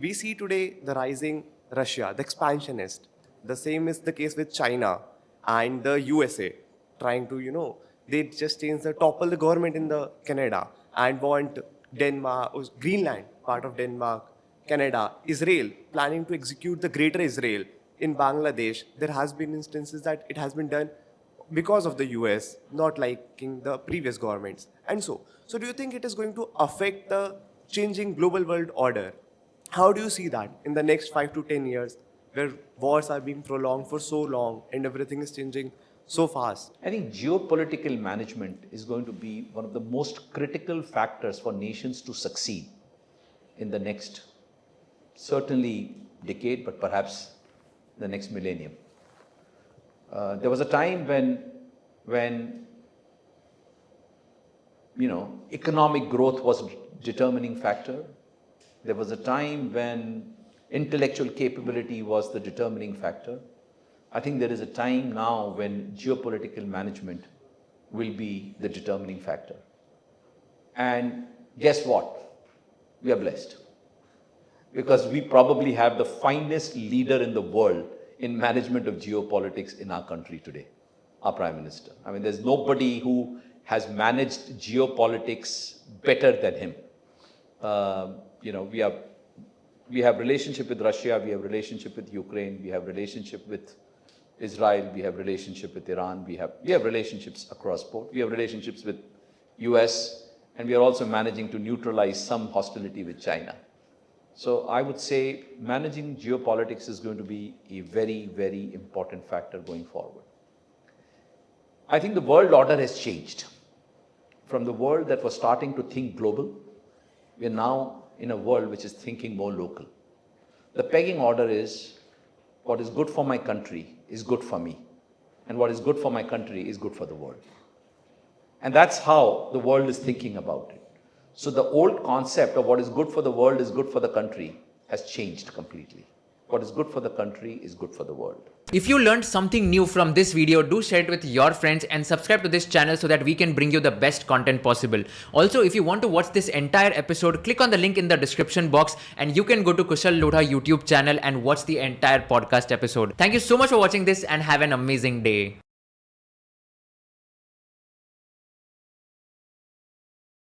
We see today the rising Russia, the expansionist. The same is the case with China and the USA trying to, they just change topple the government in the Canada and want Denmark, Greenland, part of Denmark, Canada, Israel, planning to execute the greater Israel in Bangladesh. There has been instances that it has been done because of the US not liking the previous governments. And so do you think it is going to affect the changing global world order? How do you see that in the next 5 to 10 years where wars are being prolonged for so long and everything is changing so fast? I think geopolitical management is going to be one of the most critical factors for nations to succeed in the next, certainly decade, but perhaps the next millennium. There was a time when economic growth was a determining factor. There was a time when intellectual capability was the determining factor. I think there is a time now when geopolitical management will be the determining factor. And guess what? We are blessed. Because we probably have the finest leader in the world in management of geopolitics in our country today, our Prime Minister. I mean, there's nobody who has managed geopolitics better than him. We have relationship with Russia, we have relationship with Ukraine, we have relationship with Israel, we have relationship with Iran, we have relationships across board, we have relationships with US, and we are also managing to neutralize some hostility with China. So I would say managing geopolitics is going to be a very, very important factor going forward. I think the world order has changed. From the world that was starting to think global, we are now in a world which is thinking more local. The pegging order is what is good for my country is good for me, and what is good for my country is good for the world. And that's how the world is thinking about it. So the old concept of what is good for the world is good for the country has changed completely. What is good for the country is good for the world. If you learned something new from this video, do share it with your friends and subscribe to this channel so that we can bring you the best content possible. Also, if you want to watch this entire episode, click on the link in the description box and you can go to Kushal Lodha YouTube channel and watch the entire podcast episode. Thank you so much for watching this and have an amazing day.